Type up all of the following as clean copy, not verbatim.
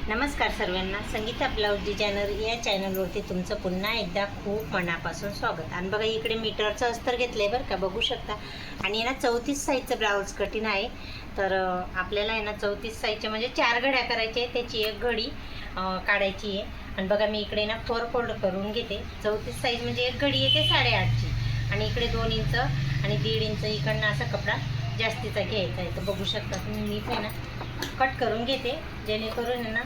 नमस्कार सर्वांना, Sangeeta blouse designer या चॅनलवरती तुमचं पुन्हा एकदा खूप मनापासून स्वागत. आणि बघा इकडे मीटरचं अस्तर घेतलं आहे बरं का, बघू शकता. आणि ना 34 साईजचं ब्लाऊज कटिंग आहे. तर आपल्याला आहे ना 34 साईजचे म्हणजे 4 घड्या करायचे, त्याची एक घडी काढायची आहे. आणि बघा मी इकडे ना 4 फोल्ड करून घेते. 34 साईज म्हणजे एक घडी येते 8.5ची, आणि इकडे 2 इंच आणि 1.5 इंच इकडनं असा कपडा जास्तीचा घ्यायचा आहे. तर बघू शकता तुम्ही, मी इथे ना कट करून घेते, जेणेकरून ना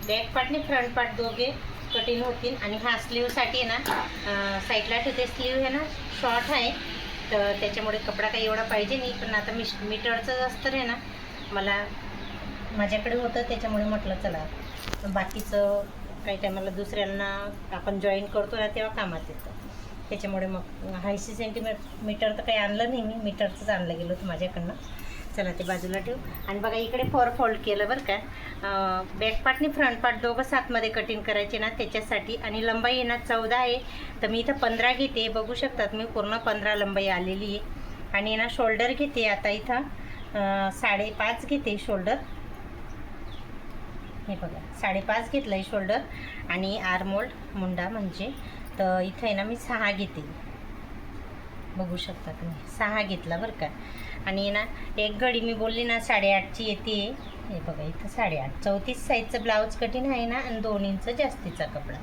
बॅक पार्ट आणि फ्रंट पार्ट दोघे कटिंग होतील. आणि हा स्लीवसाठी ना साईडला ठेवते. स्लीव आहे ना शॉर्ट आहे, तर त्याच्यामुळे कपडा काही एवढा पाहिजे नाही. पण आता मीटरचं अस्तर आहे ना मला माझ्याकडे होतं, त्याच्यामुळे म्हटलं चला बाकीचं काही टायमाला दुसऱ्यांना आपण जॉईन करतो ना तेव्हा कामात येतं. त्याच्यामुळे मग 80 सेंटीमीटर तर काही आणलं नाही मी, मीटरचंच आणलं गेलं होतं माझ्याकडनं. चला ते बाजूला ठेवू. आणि बघा इकडे 4 फोल्ड केलं बरं का. बॅक पार्ट आणि फ्रंट पार्ट दोघं 7मध्ये कटिंग करायचे ना त्याच्यासाठी. आणि लंबाई आहे ना 14 आहे, तर मी इथं 15 घेते. बघू शकतात मी पूर्ण 15 लंबाई आलेली आहे. आणि ना शोल्डर घेते आता इथं 5.5 घेते शोल्डर. हे बघा 5.5 घेतलं आहे शोल्डर. आणि आर्मोल्ड मुंडा म्हणजे तर इथं आहे ना मी 6 घेते. बघू शकता तुम्ही 6 घेतला बरं का. आणि ना एक घडी मी बोलली ना 8.5ची येते. हे बघा इथं 8.5. 34 साईजचं ब्लाऊज कटिंग आहे ना, आणि 2 इंच जास्तीचा कपडा.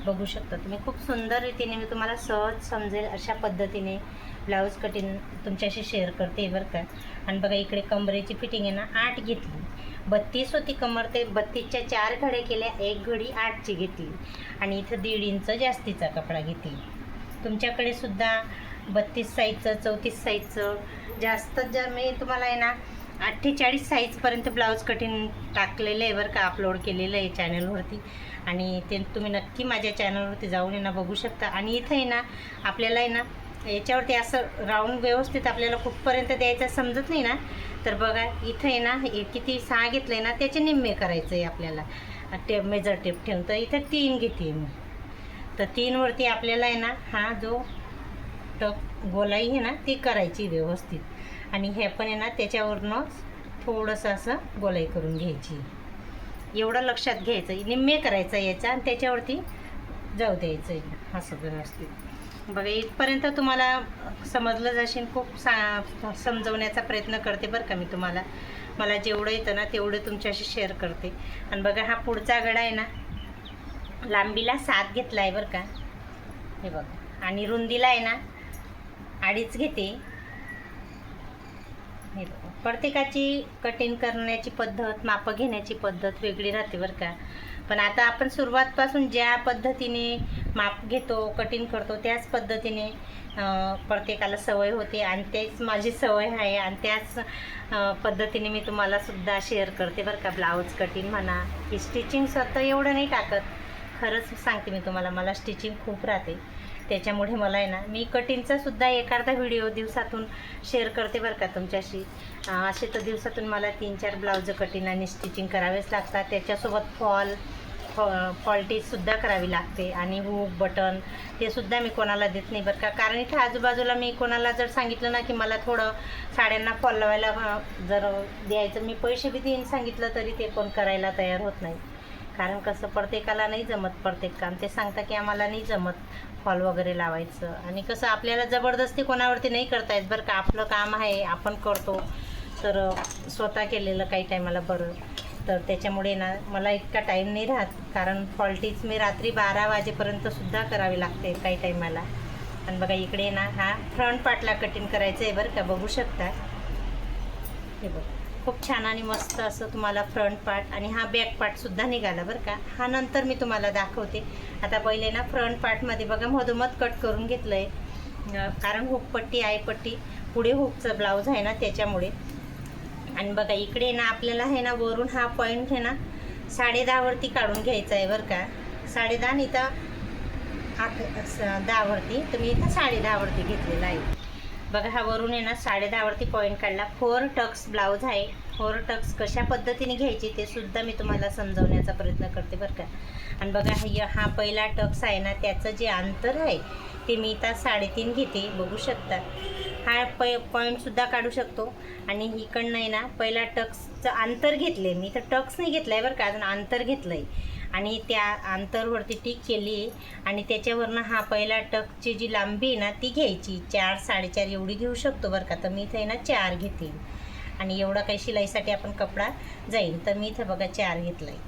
बघू शकता तुम्ही, खूप सुंदर रीतीने मी तुम्हाला सहज समजेल अशा पद्धतीने ब्लाऊज कटिंग तुमच्याशी शेअर करते बरं का. आणि बघा इकडे कमरेची फिटिंग आहे ना 8 घेतली. 32 होती कमर, ते 32च्या 4 घड्या केल्या, एक घडी 8ची घेतली. आणि इथं 1.5 इंच जास्तीचा कपडा घेतली. तुमच्याकडे सुद्धा 32 साईजचं 34 साईजचं जास्त मी तुम्हाला आहे ना 48 साईजपर्यंत ब्लाऊज कटिंग टाकलेलं आहे बरं का, अपलोड केलेलं आहे चॅनलवरती. आणि ते तुम्ही नक्की माझ्या चॅनलवरती जाऊन आहे ना बघू शकता. आणि इथं आहे ना आपल्याला आहे ना याच्यावरती असं राऊंड व्यवस्थित आपल्याला कुठपर्यंत द्यायचं समजत नाही ना, तर बघा इथं आहे ना किती 6 घेतलं आहे ना त्याचे निम्मे करायचं आहे आपल्याला. मेजर टेप ठेवून तर इथं 3 घेते मी. तर 3वरती आपल्याला आहे ना हा जो टक गोलाई आहे ना ती करायची व्यवस्थित. आणि हे पण आहे ना त्याच्यावरनंच थोडंसं असं गोलाई करून घ्यायची. एवढं लक्षात घ्यायचं, निम्मे करायचं याचा, आणि त्याच्यावरती जाऊ द्यायचं आहे असं व्यवस्थित. बघा इथपर्यंत तुम्हाला समजलं जाशील. खूप समजवण्याचा प्रयत्न करते बरं का मी तुम्हाला. मला जेवढं येतं ना तेवढं तुमच्याशी शेअर करते. आणि बघा हा पुढचा गडा आहे ना लांबीला 7 घेतला आहे बरं का. हे बघा. आणि रुंदीला आहे ना 2.5 घेते. हे बघा, प्रत्येकाची कटिंग करण्याची पद्धत, मापं घेण्याची पद्धत वेगळी राहते बरं का. पण आता आपण सुरुवातपासून ज्या पद्धतीने माप घेतो, कटिंग करतो त्याच पद्धतीने प्रत्येकाला सवय होते. आणि तेच माझी सवय आहे, आणि त्याच पद्धतीने मी तुम्हाला सुद्धा शेअर करते बरं का. ब्लाऊज कटिंग म्हणा की स्टिचिंग स्वतः एवढं नाही टाकत, खरंच सांगते मी तुम्हाला. मला स्टिचिंग खूप राहते, त्याच्यामुळे मला आहे ना मी कटिंगचा सुद्धा एखादा व्हिडिओ दिवसातून शेअर करते बरं का तुमच्याशी. असे तर दिवसातून मला 3-4 ब्लाऊज कटिंग आणि स्टिचिंग करावेच लागतात. त्याच्यासोबत फॉल्टीजसुद्धा करावी लागते. आणि हुक बटन ते सुद्धा मी कोणाला देत नाही बरं का. कारण इथं आजूबाजूला मी कोणाला जर सांगितलं ना की मला थोडं साड्यांना फॉल लावायला जर द्यायचं, मी पैसे बी देईन सांगितलं तरी ते कोण करायला तयार होत नाही. कारण कसं प्रत्येकाला नाही जमत प्रत्येक काम. ते सांगता की आम्हाला नाही जमत फॉल वगैरे लावायचं. आणि कसं आपल्याला जबरदस्ती कोणावरती नाही करता येत बरं का. आपलं काम आहे, आपण करतो, तर स्वतः केलेलं काही टायमाला बरं. तर त्याच्यामुळे ना मला इतका टाईम नाही राहत, कारण फॉल्टीज मी रात्री 12 वाजेपर्यंतसुद्धा करावी लागते काही टायमाला. आणि बघा इकडे ना हा फ्रंट पार्टला कटिंग करायचं आहे बरं का. बघू शकता हे बघ, खूप छान आणि मस्त असं तुम्हाला फ्रंट पार्ट. आणि हा बॅक पार्टसुद्धा निघाला बरं का. हा नंतर मी तुम्हाला दाखवते. आता पहिले ना फ्रंट पार्टमध्ये बघा मधोमध कट करून घेतलं आहे, कारण हुकपट्टी आयपट्टी पुढे हुकचं ब्लाऊज आहे ना त्याच्यामुळे. आणि बघा इकडे ना आपल्याला आहे ना वरून हा पॉईंट आहे ना 10.5वरती काढून घ्यायचा आहे बरं का. 10.5 आणि इथं 10वरती, तर मी इथं 10.5वरती घेतलेला आहे. बघा हा वरून आहे ना 10.5वरती पॉईंट काढला. 4 टक्स ब्लाऊज आहे. 4 टक्स कशा पद्धतीने घ्यायची ते सुद्धा मी तुम्हाला समजवण्याचा प्रयत्न करते बरं का. आणि बघा हा पहिला टक्स आहे ना त्याचं जे अंतर आहे ते मी इथं 3.5 घेते. बघू शकता हा पॉईंटसुद्धा काढू शकतो. आणि इकडनं आहे ना पहिला टक्सचं अंतर घेतले मी, तर टक्स नाही घेतलं आहे बरं का, अजून अंतर घेतलं आहे आणि त्या अंतरवरती टिक केली आहे आणि त्याच्यावरनं हा पहिला टकची जी लांबी आहे ना ती घ्यायची. 4 4.5 एवढी घेऊ शकतो बरं का. तर मी इथे ना 4 घेते आणि एवढा काही शिलाईसाठी आपण कपडा जाईल, तर मी इथे बघा 4 घेतला आहे.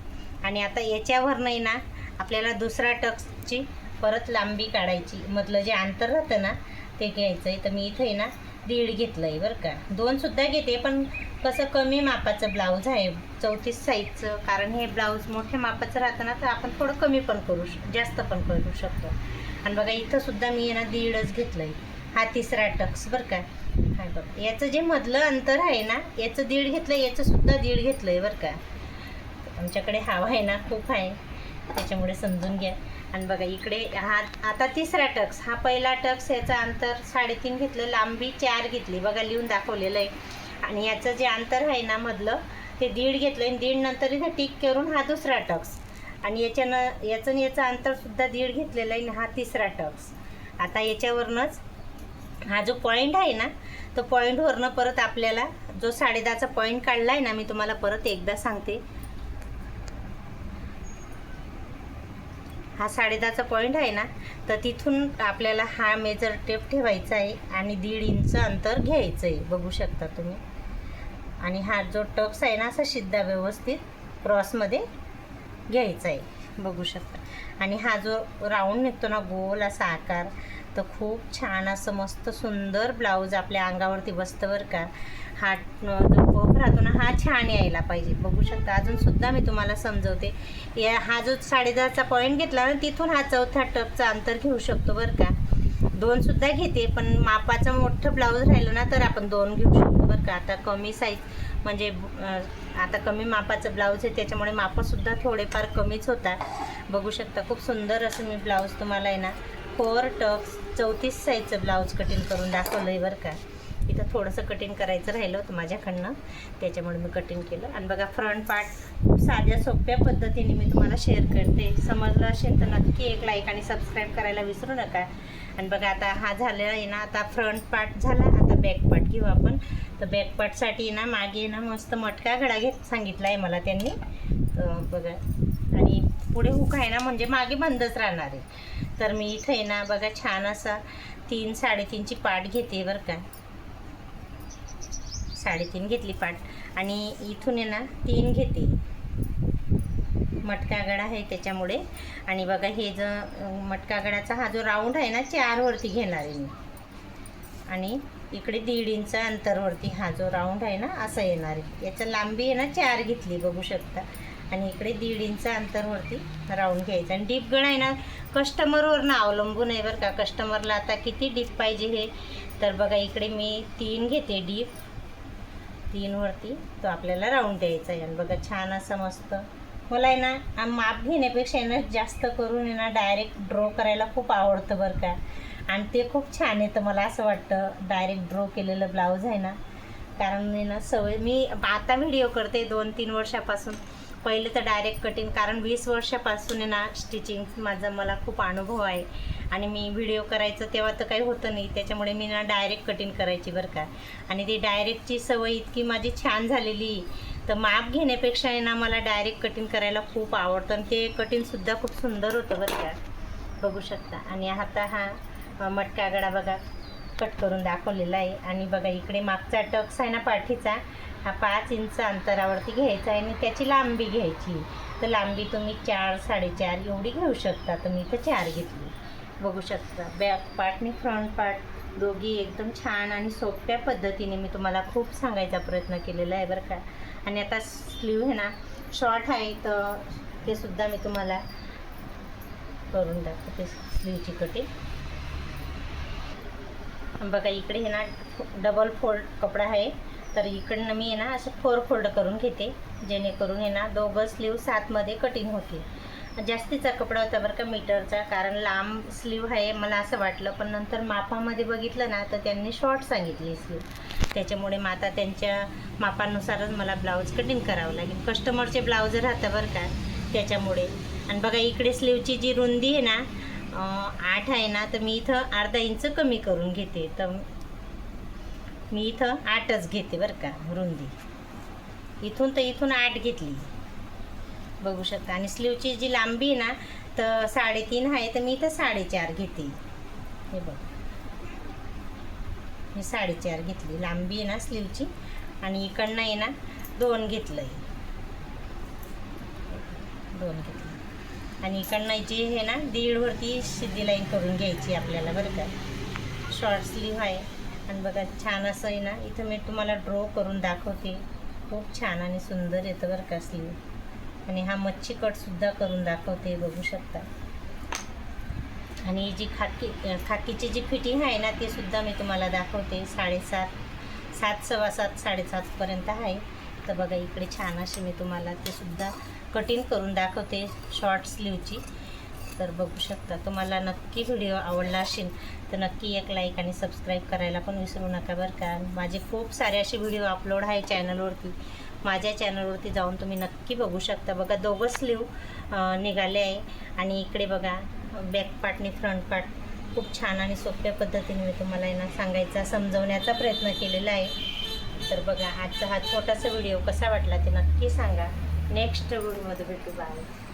आणि आता याच्यावरनं आहे ना आपल्याला दुसरा टक्सची परत लांबी काढायची, मधलं जे अंतर राहतं ना ते घ्यायचं आहे. तर मी इथे ना 1.5 घेतलं आहे बरं का. 2सुद्धा घेते, पण कसं कमी मापाचं ब्लाऊज आहे 34 साईजचं, कारण हे ब्लाऊज मोठ्या मापाचं राहतं ना, तर आपण थोडं कमी पण जास्त पण करू शकतो. आणि बघा इथंसुद्धा मी ना 1.5च घेतलं आहे. हा तिसरा टक्स बरं का. हा बघा याचं जे मधलं अंतर आहे ना याचं 1.5 घेतलं, याचंसुद्धा 1.5 घेतलं आहे बरं का. आमच्याकडे हवा आहे ना खूप आहे, त्याच्यामुळे समजून घ्या. आणि बघा इकडे हा आता तिसरा टक्स, हा पहिला टक्स याचं अंतर 3.5 घेतलं, लांबी 4 घेतली बघा, लिहून दाखवलेलं आहे. आणि याचं जे अंतर आहे ना मधलं ते 1.5 घेतलं आणि 1.5 नंतर इथं टिक करून हा दुसरा टक्स आणि याचं अंतरसुद्धा 1.5 घेतलेलं आहे. हा तिसरा टक्स. आता याच्यावरनंच हा जो पॉईंट आहे ना तो पॉईंटवरनं परत आपल्याला जो 10.5चा पॉईंट काढला आहे ना, मी तुम्हाला परत एकदा सांगते. हा 10.5चा पॉईंट आहे ना, तर तिथून आपल्याला हा मेजर टेप ठेवायचा आहे आणि 1.5 इंच अंतर घ्यायचं आहे, बघू शकता तुम्ही. आणि हा जो टक्स आहे ना असा सिधा व्यवस्थित क्रॉसमध्ये घ्यायचा आहे, बघू शकता. आणि हा जो राऊंड निघतो ना गोल असा आकार, तर खूप छान असं मस्त सुंदर ब्लाऊज आपल्या अंगावरती बसतं बरं का. हा जो पफ राहतो ना हा छान यायला पाहिजे, बघू शकता. अजूनसुद्धा मी तुम्हाला समजवते. हा जो 10.5चा पॉईंट घेतला ना तिथून हा चौथा टक्सचा अंतर घेऊ शकतो बरं का. 2सुद्धा घेते, पण मापाचं मोठं ब्लाऊज राहिलं ना तर आपण 2 घेऊ शकतो बरं का. आता कमी साईज म्हणजे आता कमी मापाचं ब्लाऊज आहे, त्याच्यामुळे मापंसुद्धा थोडेफार कमीच होतात, बघू शकता. खूप सुंदर असं मी ब्लाऊज तुम्हाला आहे ना 4 टक्स 34 साईजचं ब्लाऊज कटिंग करून दाखवलं आहे बरं का. इथं थोडंसं कटिंग करायचं राहिलं होतं माझ्याकडनं, त्याच्यामुळे मी कटिंग केलं. आणि बघा फ्रंट पार्ट खूप साध्या सोप्या पद्धतीने मी तुम्हाला शेअर करते. समजलं असेल तर नक्की एक लाईक आणि सबस्क्राईब करायला विसरू नका. आणि बघा आता हा झालेला आहे ना, आता फ्रंट पार्ट झाला, आता बॅक पार्ट घेऊ आपण. तर बॅक पार्टसाठी ना मागे ना मस्त मटका गळा सांगितला आहे मला त्यांनी, बघा. आणि पुढे हुक आहे ना म्हणजे मागे बंदच राहणार आहे. तर मी इथे आहे ना बघा छान असा 3 3.5ची पाट घेते बरं का. 3.5 घेतली पाट आणि इथून आहे ना 3 घेते, मटका गळा आहे त्याच्यामुळे. आणि बघा हे जो मटका गळाचा हा जो राऊंड आहे ना 4 वरती घेणार आहे मी. आणि इकडे 1.5 इंच अंतरवरती हा जो राऊंड आहे ना असं येणार आहे. याचं लांबी आहे ना 4 घेतली, बघू शकता. आणि इकडे 1.5 इंच अंतरवरती राऊंड घ्यायचं. आणि डीप गळा आहे ना कस्टमरवरनं अवलंबून आहे बरं का. कस्टमरला आता किती डीप पाहिजे हे, तर बघा इकडे मी 3 घेते डीप, 3 वरती तो आपल्याला राऊंड द्यायचा आहे. आणि बघा छान असं मस्त. मला आहे ना माप घेण्यापेक्षा ना जास्त करून आहे ना डायरेक्ट ड्रॉ करायला खूप आवडतं बरं का. आणि ते खूप छान येतं, मला असं वाटतं डायरेक्ट ड्रॉ केलेलं ब्लाऊज आहे ना. कारण आहे ना सवय, मी आता व्हिडिओ करते 2-3 वर्षापासून. पहिले तर डायरेक्ट कटिंग, कारण 20 वर्षापासून आहे ना स्टिचिंग माझा मला खूप अनुभव आहे. आणि मी व्हिडिओ करायचं तेव्हा तर काही होतं नाही, त्याच्यामुळे मी ना डायरेक्ट कटिंग करायची बरं का. आणि ती डायरेक्टची सवय इतकी माझी छान झालेली, तर माप घेण्यापेक्षा आहे ना मला डायरेक्ट कटिंग करायला खूप आवडतं. आणि ते कटिंगसुद्धा खूप सुंदर होतं बरं का, बघू शकता. आणि आता हा मटका गळा बघा कट करून दाखवलेला आहे. आणि बघा इकडे मागचा टक्स आहे ना पाठीचा, हा 5 इंच अंतरावरती घ्यायचा आहे आणि त्याची लांबी घ्यायची. तर लांबी तुम्ही 4 4.5 एवढी घेऊ शकता, तर मी इथं 4 घेतली, बघू शकता. बॅक पार्ट आणि फ्रंट पार्ट दोघी एकदम छान आणि सोप्या पद्धतीने मी तुम्हाला खूप सांगायचा प्रयत्न केलेला आहे बरं का. आणि आता स्लीव आहे ना शॉर्ट आहे, तर ते सुद्धा मी तुम्हाला करून दाखवते स्लीवची कटिंग. बघा इकडे हे ना डबल फोल्ड कपडा आहे, तर इकडनं मी आहे ना असं 4 फोल्ड करून घेते, जेणेकरून आहे ना दोघं स्लीव 7मध्ये कटिंग होते. जास्तीचा कपडा होता बरं का मीटरचा, कारण लांब स्लीव आहे मला असं वाटलं, पण नंतर मापामध्ये बघितलं ना तर त्यांनी शॉर्ट सांगितली स्लीव, त्याच्यामुळे मग आता त्यांच्या मापानुसारच मला ब्लाऊज कटिंग करावं लागेल. कस्टमरचे ब्लाऊज राहतं बरं का, त्याच्यामुळे. आणि बघा इकडे स्लीवची जी रुंदी आहे ना 8 आहे ना, तर मी इथं अर्धा इंच कमी करून घेते. तर मी इथं 8च घेते बरं का रुंदी. इथून तर इथून 8 घेतली बघू शकता. आणि स्लीवची जी लांबी आहे ना तर 3.5 आहे, तर मी इथं 4.5 घेते. हे बघ मी 4.5 घेतली लांबी आहे ना स्लीवची. आणि इकडनं आहे ना 2 घेतलं आहे, 2 घेतलं. आणि इकडनं जी हे ना 1.5 वरती सिधी लाईन करून घ्यायची आपल्याला बरं का. शॉर्ट स्लीव आहे. आणि बघा छान असं आहे ना, इथं मी तुम्हाला ड्रॉ करून दाखवते. खूप छान आणि सुंदर येतं बरं का स्लीव. आणि हा मच्छी कटसुद्धा करून दाखवते बघू शकता. आणि जी खाकीची जी फिटिंग आहे ना ती सुद्धा मी तुम्हाला दाखवते. 7:30 7:15 7:30पर्यंत आहे. तर बघा इकडे छान अशी मी तुम्हाला ते सुद्धा कटिंग करून दाखवते शॉर्ट स्लीवची. तर बघू शकता. तुम्हाला नक्की व्हिडिओ आवडला असेल तर नक्की एक लाईक आणि सबस्क्राईब करायला पण विसरू नका बरं का. माझे खूप सारे असे व्हिडिओ अपलोड आहे चॅनलवरती. माझ्या चॅनलवरती जाऊन तुम्ही नक्की बघू शकता. बघा दोघं स्लीव निघाले आहे. आणि इकडे बघा बॅक पार्ट आणि फ्रंट पार्ट खूप छान आणि सोप्या पद्धतीने मी तुम्हाला ना सांगायचा समजवण्याचा प्रयत्न केलेला आहे. तर बघा आजचा हा छोटासा व्हिडिओ कसा वाटला ते नक्की सांगा. नेक्स्ट व्हिडिओमध्ये भेटू. बाय.